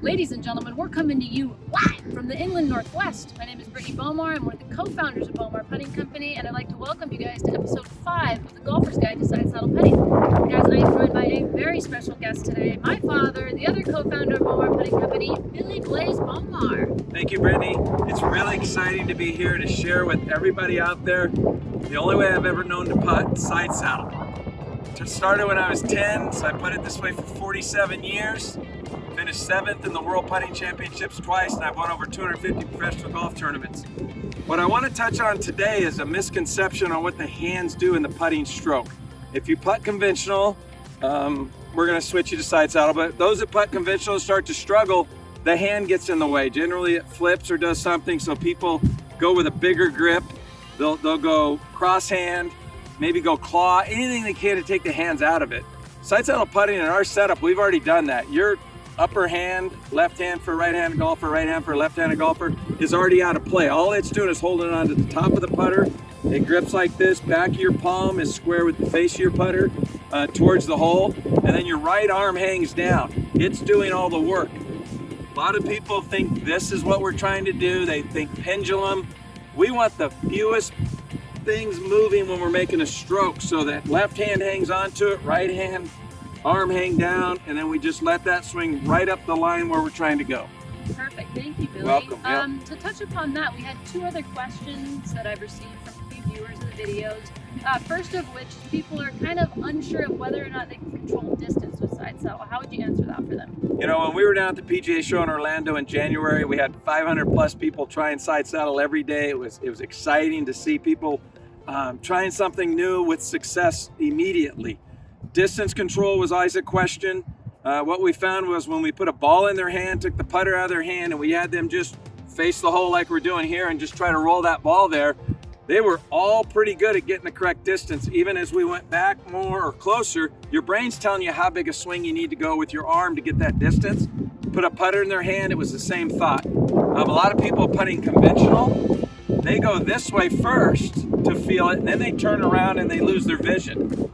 Ladies and gentlemen, we're coming to you live from the England Northwest. My name is Bomar. I'm one of the co-founders of Bomar Putting Company, and I'd like to welcome you guys to episode 5 of the Golfer's Guide to Side Saddle Putting. Guys, I am joined by a very special guest today, my father, the other co-founder of Bomar Putting Company, Billy Blaze Bomar. Thank you, Brittany. It's really exciting to be here to share with everybody out there the only way I've ever known to putt, side saddle. It started when I was 10, so I putted this way for 47 years. Finished 7th in the World Putting Championships twice, and I've won over 250 professional golf tournaments. What I want to touch on today is a misconception on what the hands do in the putting stroke. If you putt conventional, we're going to switch you to side saddle, but those that putt conventional start to struggle, the hand gets in the way. Generally it flips or does something, so people go with a bigger grip. They'll go cross hand, maybe go claw, anything they can to take the hands out of it. Side saddle putting in our setup, we've already done that. Your upper hand, left hand for a right-handed golfer, right hand for a left-handed golfer is already out of play. All it's doing is holding on to the top of the putter. It grips like this. Back of your palm is square with the face of your putter towards the hole, and then your right arm hangs down. It's doing all the work. A lot of people think this is what we're trying to do. They think pendulum. We want the fewest things moving when we're making a stroke, so that left hand hangs onto it, right hand arm hang down, and then we just let that swing right up the line where we're trying to go. Perfect, thank you, Billy. Welcome. Yep. To touch upon that, we had 2 other questions that I've received from a few viewers of the videos. First of which, people are kind of unsure of whether or not they can control distance with side saddle. How would you answer that for them? You know, when we were down at the PGA show in Orlando in January, we had 500 plus people trying side saddle every day. It was exciting to see people trying something new with success immediately. Distance control was always a question. What we found was when we put a ball in their hand, took the putter out of their hand, and we had them just face the hole like we're doing here and just try to roll that ball there, they were all pretty good at getting the correct distance. Even as we went back more or closer, your brain's telling you how big a swing you need to go with your arm to get that distance. Put a putter in their hand, it was the same thought. A lot of people putting conventional, they go this way first to feel it, and then they turn around and they lose their vision.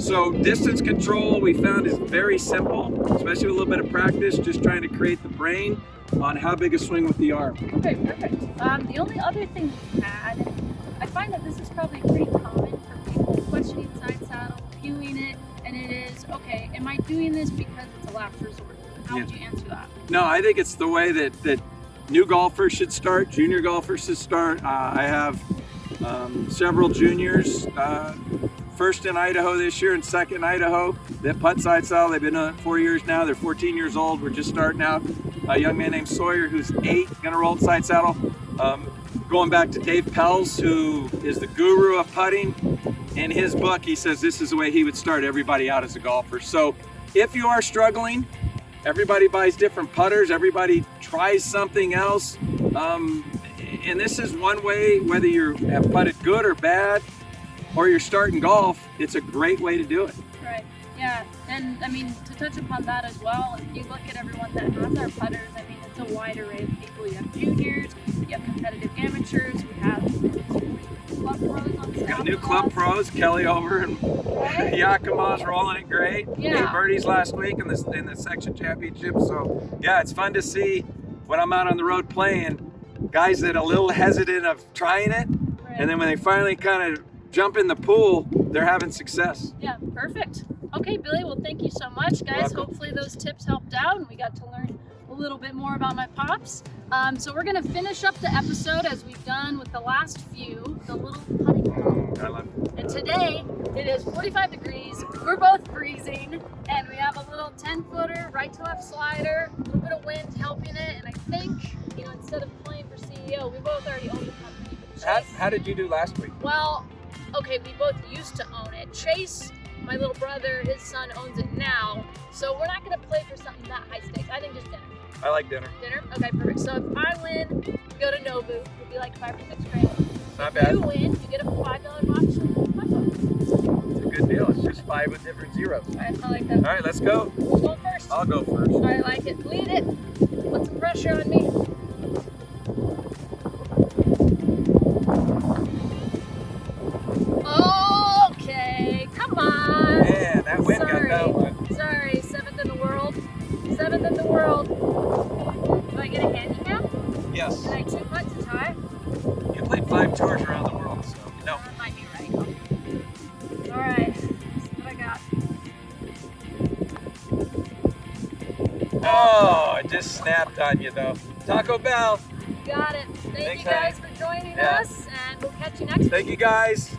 So distance control we found is very simple, especially with a little bit of practice, just trying to create the brain on how big a swing with the arm. Okay, perfect. The only other thing we had, I find that this is probably pretty common for people questioning side saddle, viewing it, and it is, okay, am I doing this because it's a last resort? How would you answer that? No, I think it's the way that new golfers should start, junior golfers should start. I have several juniors, first in Idaho this year and second in Idaho, that putt side saddle. They've been doing it 4 years now. They're 14 years old. We're just starting out. A young man named Sawyer, who's 8, gonna roll side saddle. Going back to Dave Pelz, who is the guru of putting. In his book, he says this is the way he would start everybody out as a golfer. So if you are struggling, everybody buys different putters. Everybody tries something else. And this is one way, whether you have putted good or bad, or you're starting golf, it's a great way to do it. Right, yeah, and I mean, to touch upon that as well, if you look at everyone that has our putters, I mean, it's a wide array of people. You have juniors, you have competitive amateurs, we have club pros on the Got new club pros, Kelly over and Yakima's rolling it great. Yeah. 8 birdies last week in the section championship. So yeah, it's fun to see when I'm out on the road playing, guys that are a little hesitant of trying it, and then when they finally kind of jump in the pool, they're having success. Yeah, perfect. Okay, Billy, well, thank you so much, guys. Hopefully those tips helped out and we got to learn a little bit more about my pops. So we're gonna finish up the episode as we've done with the last few, the little putting hole. I love it. And today it is 45 degrees, we're both freezing, and we have a little 10-footer right to left slider, a little bit of wind helping it, and I think, you know, instead of playing for CEO, we both already own the company. How did you do last week? Well, okay, we both used to own it. Chase, my little brother, his son owns it now, so we're not gonna play for something that high stakes. I think just dinner. I like dinner. Dinner? Okay, perfect. So if I win, we go to Nobu. It'll be like 5 or 6 grand. Not If bad. you win, you get a $5 box of my phone. It's a good deal. It's just 5 with different zeros. All right, I like that. All right, let's go. Who's going first? I'll go first. I like it. Lead it. Put some pressure on me. Okay, come on. Yes. Did I two putts a tie? You played 5 tours around the world, so you know. That might be right. All right, this is what I got. Oh, it just snapped on you though. Taco Bell. Got it. Thank Thanks, you guys honey. for joining Yeah. us, and we'll catch you next week. Thank you guys.